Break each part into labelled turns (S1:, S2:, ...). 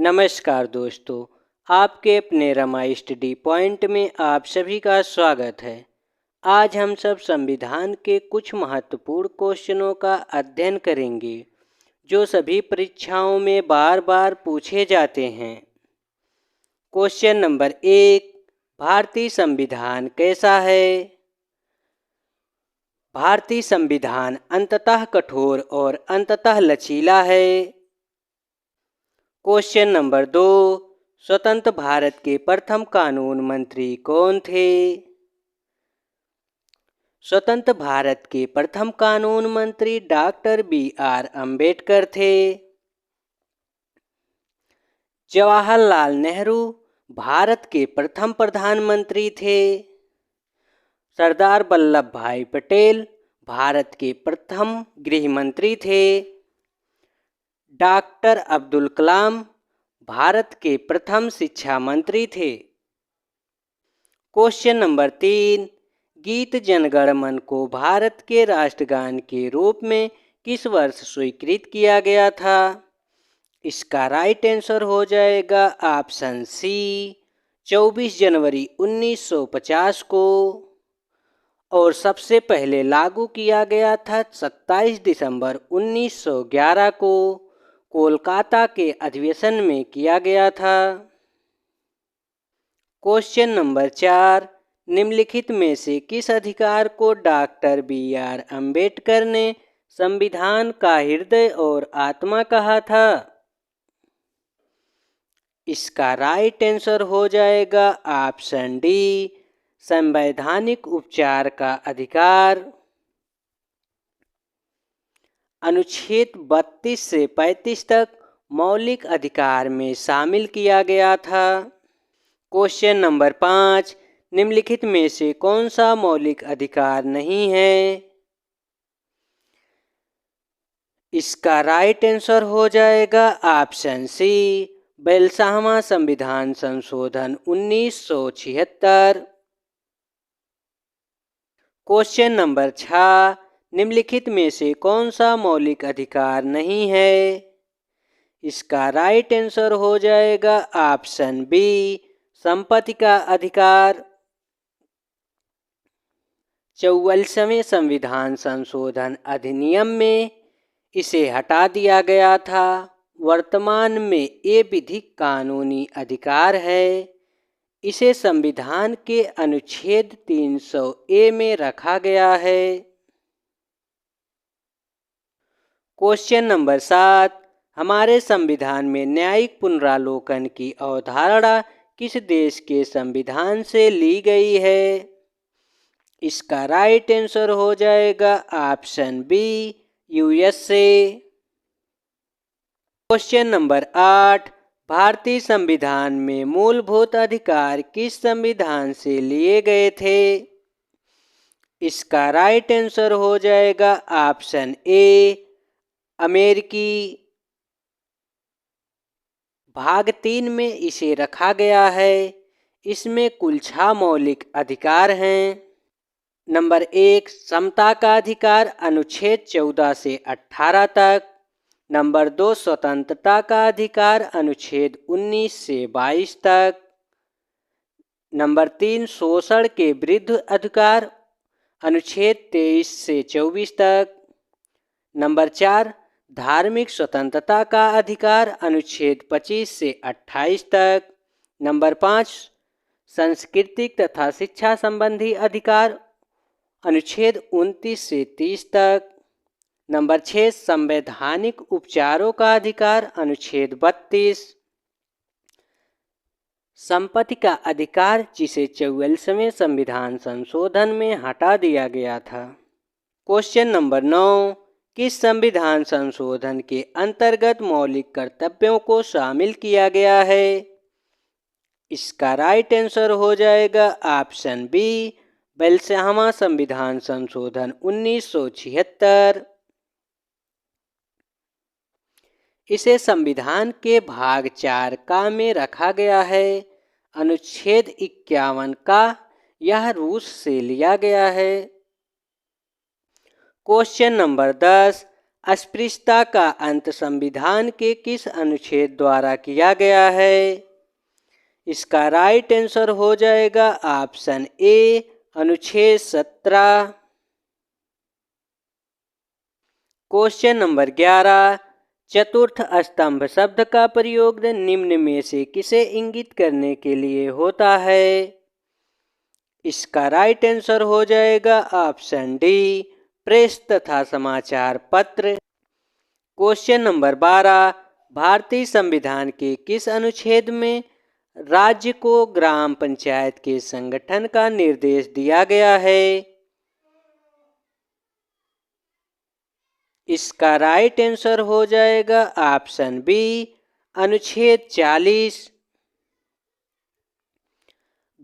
S1: नमस्कार दोस्तों, आपके अपने रमा स्टडी पॉइंट में आप सभी का स्वागत है। आज हम सब संविधान के कुछ महत्वपूर्ण क्वेश्चनों का अध्ययन करेंगे जो सभी परीक्षाओं में बार बार पूछे जाते हैं। क्वेश्चन नंबर 1, भारतीय संविधान कैसा है? भारतीय संविधान अंततः कठोर और अंततः लचीला है। क्वेश्चन नंबर 2, स्वतंत्र भारत के प्रथम कानून मंत्री कौन थे? स्वतंत्र भारत के प्रथम कानून मंत्री डॉक्टर बी.आर. अम्बेडकर थे। जवाहरलाल नेहरू भारत के प्रथम प्रधानमंत्री थे। सरदार वल्लभ भाई पटेल भारत के प्रथम गृह मंत्री थे। डॉक्टर अब्दुल कलाम भारत के प्रथम शिक्षा मंत्री थे। क्वेश्चन नंबर 3, गीत जन गण मन को भारत के राष्ट्रगान के रूप में किस वर्ष स्वीकृत किया गया था? इसका राइट आंसर हो जाएगा ऑप्शन सी, 24 जनवरी 1950 को। और सबसे पहले लागू किया गया था 27 दिसंबर 1911 को कोलकाता के अधिवेशन में किया गया था। क्वेश्चन नंबर 4, निम्नलिखित में से किस अधिकार को डॉक्टर बी.आर. अम्बेडकर ने संविधान का हृदय और आत्मा कहा था? इसका राइट आंसर हो जाएगा ऑप्शन डी, संवैधानिक उपचार का अधिकार। अनुच्छेद 32 से 35 तक मौलिक अधिकार में शामिल किया गया था। क्वेश्चन नंबर 5, निम्नलिखित में से कौन सा मौलिक अधिकार नहीं है? इसका राइट आंसर हो जाएगा ऑप्शन सी, 42वां संविधान संशोधन 1976। क्वेश्चन नंबर 6, निम्नलिखित में से कौन सा मौलिक अधिकार नहीं है? इसका राइट आंसर हो जाएगा ऑप्शन बी, संपत्ति का अधिकार। 44वें संविधान संशोधन अधिनियम में इसे हटा दिया गया था। वर्तमान में ये विधिक कानूनी अधिकार है। इसे संविधान के अनुच्छेद 300A में रखा गया है। क्वेश्चन नंबर 7, हमारे संविधान में न्यायिक पुनरावलोकन की अवधारणा किस देश के संविधान से ली गई है? इसका राइट आंसर हो जाएगा option B, USA। Question number 8, भारतीय संविधान में मूलभूत अधिकार किस संविधान से लिए गए थे? इसका राइट आंसर हो जाएगा ऑप्शन ए, अमेरिकी। भाग 3 में इसे रखा गया है। इसमें कुल 6 मौलिक अधिकार हैं। नंबर 1, समता का अधिकार अनुच्छेद 14 से 18 तक। नंबर 2, स्वतंत्रता का अधिकार अनुच्छेद 19 से 22 तक। नंबर 3, शोषण के विरुद्ध अधिकार अनुच्छेद 23 से 24 तक। नंबर 4, धार्मिक स्वतंत्रता का अधिकार अनुच्छेद 25 से 28 तक। नंबर 5, सांस्कृतिक तथा शिक्षा संबंधी अधिकार अनुच्छेद 29 से 30 तक। नंबर 6, संवैधानिक उपचारों का अधिकार अनुच्छेद 32। संपत्ति का अधिकार जिसे 44वें संविधान संशोधन में हटा दिया गया था। क्वेश्चन नंबर 9, किस संविधान संशोधन के अंतर्गत मौलिक कर्तव्यों को शामिल किया गया है? इसका राइट आंसर हो जाएगा ऑप्शन बी, 42वां संविधान संशोधन 1976। इसे संविधान के भाग 4 का में रखा गया है। अनुच्छेद 51 का यह रूस से लिया गया है। क्वेश्चन नंबर 10, अस्पृश्यता का अंत संविधान के किस अनुच्छेद द्वारा किया गया है? इसका राइट आंसर हो जाएगा ऑप्शन ए, अनुच्छेद 17। क्वेश्चन नंबर 11, चतुर्थ स्तंभ शब्द का प्रयोग निम्न में से किसे इंगित करने के लिए होता है? इसका राइट आंसर हो जाएगा ऑप्शन डी, प्रेस तथा समाचार पत्र। क्वेश्चन नंबर 12, भारतीय संविधान के किस अनुच्छेद में राज्य को ग्राम पंचायत के संगठन का निर्देश दिया गया है? इसका राइट आंसर हो जाएगा ऑप्शन बी, अनुच्छेद 40।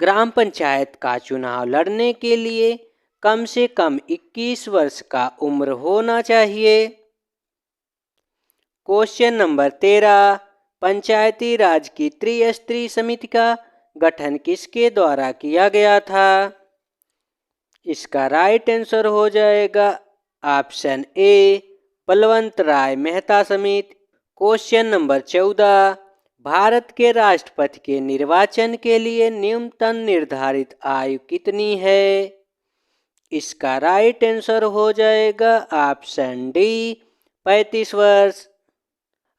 S1: ग्राम पंचायत का चुनाव लड़ने के लिए कम से कम 21 वर्ष का उम्र होना चाहिए। क्वेश्चन नंबर 13, पंचायती राज की त्रिस्तरीय समिति का गठन किसके द्वारा किया गया था? इसका राइट आंसर हो जाएगा ऑप्शन ए, बलवंत राय मेहता समिति। क्वेश्चन नंबर 14, भारत के राष्ट्रपति के निर्वाचन के लिए न्यूनतम निर्धारित आयु कितनी है? इसका राइट आंसर हो जाएगा ऑप्शन डी, 35 वर्ष।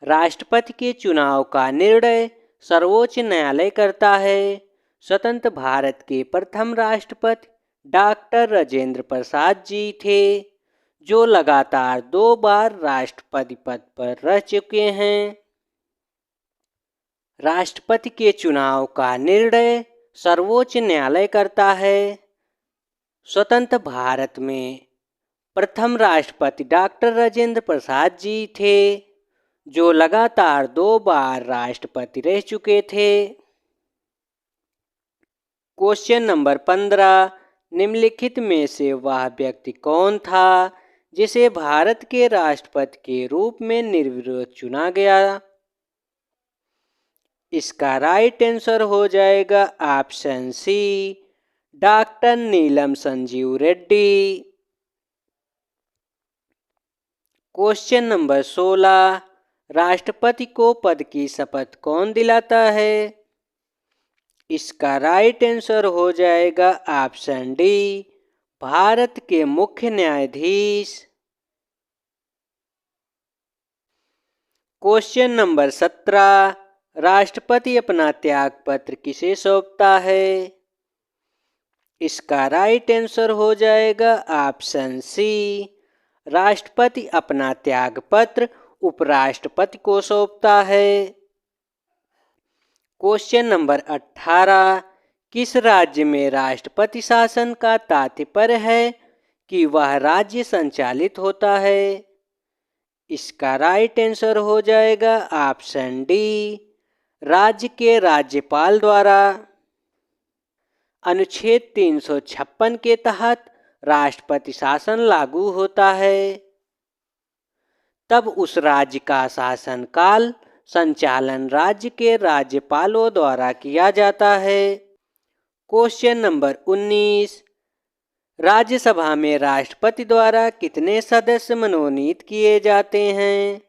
S1: राष्ट्रपति के चुनाव का निर्णय सर्वोच्च न्यायालय करता है। स्वतंत्र भारत के प्रथम राष्ट्रपति डॉक्टर राजेंद्र प्रसाद जी थे, जो लगातार 2 बार राष्ट्रपति पद पर रह चुके हैं। राष्ट्रपति के चुनाव का निर्णय सर्वोच्च न्यायालय करता है। स्वतंत्र भारत में प्रथम राष्ट्रपति डॉक्टर राजेंद्र प्रसाद जी थे, जो लगातार 2 बार राष्ट्रपति रह चुके थे। क्वेश्चन नंबर 15, निम्नलिखित में से वह व्यक्ति कौन था जिसे भारत के राष्ट्रपति के रूप में निर्विरोध चुना गया? इसका राइट आंसर हो जाएगा ऑप्शन सी, डॉक्टर नीलम संजीव रेड्डी। क्वेश्चन नंबर 16, राष्ट्रपति को पद की शपथ कौन दिलाता है? इसका राइट आंसर हो जाएगा ऑप्शन डी, भारत के मुख्य न्यायाधीश। क्वेश्चन नंबर 17, राष्ट्रपति अपना त्याग पत्र किसे सौंपता है? इसका राइट आंसर हो जाएगा ऑप्शन सी, राष्ट्रपति अपना त्याग पत्र उपराष्ट्रपति को सौंपता है। क्वेश्चन नंबर 18, किस राज्य में राष्ट्रपति शासन का तात्पर्य है कि वह राज्य संचालित होता है? इसका राइट आंसर हो जाएगा ऑप्शन डी, राज्य के राज्यपाल द्वारा। अनुच्छेद 356 के तहत राष्ट्रपति शासन लागू होता है। तब उस राज्य का शासन काल संचालन राज्य के राज्यपालों द्वारा किया जाता है। क्वेश्चन नंबर 19, राज्यसभा में राष्ट्रपति द्वारा कितने सदस्य मनोनीत किए जाते हैं?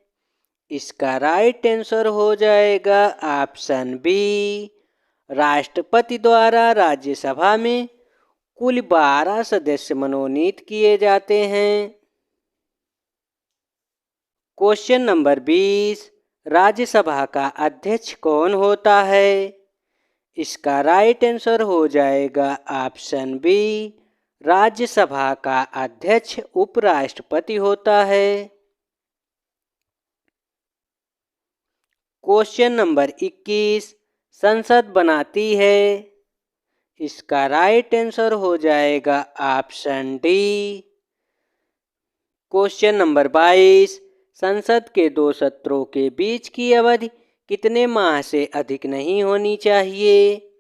S1: इसका राइट आंसर हो जाएगा ऑप्शन बी, राष्ट्रपति द्वारा राज्यसभा में कुल 12 सदस्य मनोनीत किए जाते हैं। क्वेश्चन नंबर 20, राज्यसभा का अध्यक्ष कौन होता है? इसका राइट आंसर हो जाएगा ऑप्शन बी, राज्यसभा का अध्यक्ष उपराष्ट्रपति होता है। क्वेश्चन नंबर 21, संसद बनाती है। इसका राइट आंसर हो जाएगा ऑप्शन डी। क्वेश्चन नंबर 22, संसद के 2 सत्रों के बीच की अवधि कितने माह से अधिक नहीं होनी चाहिए?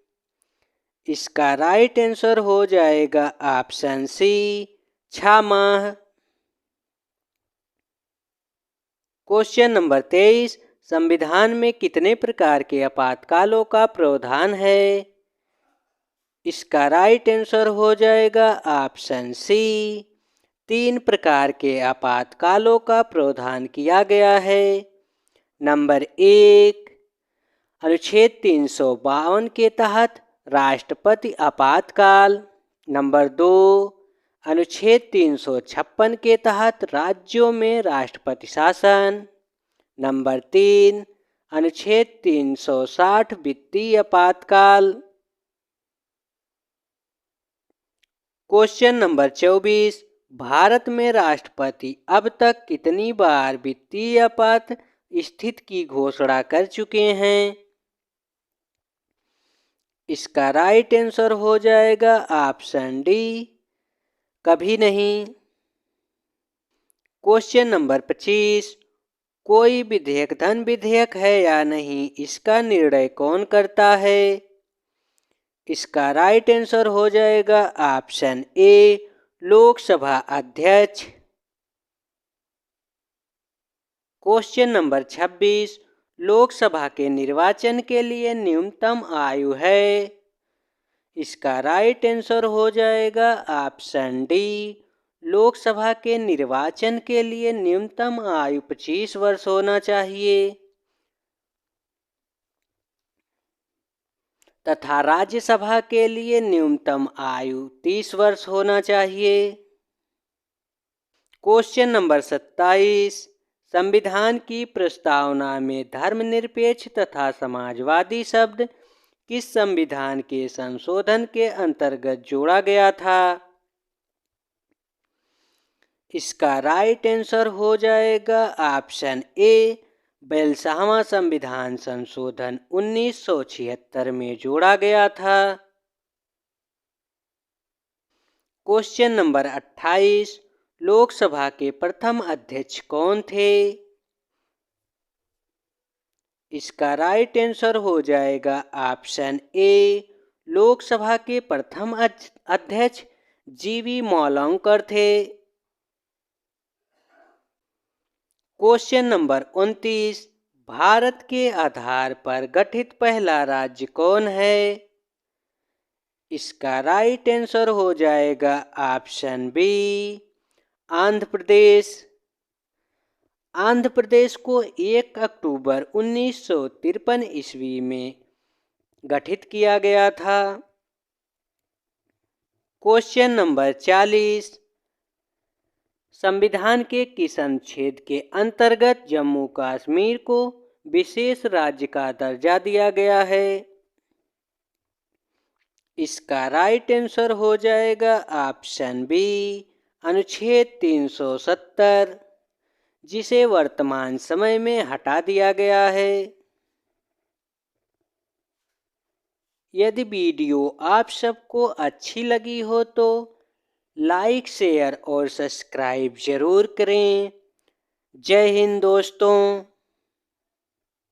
S1: इसका राइट आंसर हो जाएगा ऑप्शन सी, 6 माह। क्वेश्चन नंबर 23, संविधान में कितने प्रकार के आपातकालों का प्रावधान है? इसका राइट आंसर हो जाएगा ऑप्शन सी, 3 प्रकार के आपातकालों का प्रावधान किया गया है। नंबर 1, अनुच्छेद 352 के तहत राष्ट्रपति आपातकाल। नंबर 2, अनुच्छेद 356 के तहत राज्यों में राष्ट्रपति शासन। नंबर 3, अनुच्छेद 360 वित्तीय आपातकाल। क्वेश्चन नंबर 24, भारत में राष्ट्रपति अब तक कितनी बार वित्तीय आपात स्थिति की घोषणा कर चुके हैं? इसका राइट आंसर हो जाएगा ऑप्शन डी, कभी नहीं। क्वेश्चन नंबर 25, कोई विधेयक धन विधेयक है या नहीं, इसका निर्णय कौन करता है? इसका राइट आंसर हो जाएगा ऑप्शन ए, लोकसभा अध्यक्ष। क्वेश्चन नंबर 26, लोकसभा के निर्वाचन के लिए न्यूनतम आयु है। इसका राइट आंसर हो जाएगा ऑप्शन डी, लोकसभा के निर्वाचन के लिए न्यूनतम आयु 25 वर्ष होना चाहिए तथा राज्यसभा के लिए न्यूनतम आयु 30 वर्ष होना चाहिए। क्वेश्चन नंबर 27, संविधान की प्रस्तावना में धर्मनिरपेक्ष तथा समाजवादी शब्द किस संविधान के संशोधन के अंतर्गत जोड़ा गया था? इसका राइट आंसर हो जाएगा ऑप्शन ए, 42वां संविधान संशोधन 1976 में जोड़ा गया था। क्वेश्चन नंबर 28, लोकसभा के प्रथम अध्यक्ष कौन थे? इसका राइट आंसर हो जाएगा ऑप्शन ए, लोकसभा के प्रथम अध्यक्ष जीवी मौलंकर थे। क्वेश्चन नंबर 29, भारत के आधार पर गठित पहला राज्य कौन है? इसका राइट आंसर हो जाएगा ऑप्शन बी, आंध्र प्रदेश। आंध्र प्रदेश को 1 अक्टूबर 1953 ईस्वी में गठित किया गया था। क्वेश्चन नंबर 40, संविधान के किस अनुच्छेद के अंतर्गत जम्मू कश्मीर को विशेष राज्य का दर्जा दिया गया है? इसका राइट आंसर हो जाएगा ऑप्शन बी, अनुच्छेद 370, जिसे वर्तमान समय में हटा दिया गया है। यदि वीडियो आप सबको अच्छी लगी हो तो लाइक, शेयर और सब्सक्राइब जरूर करें। जय हिंद दोस्तों।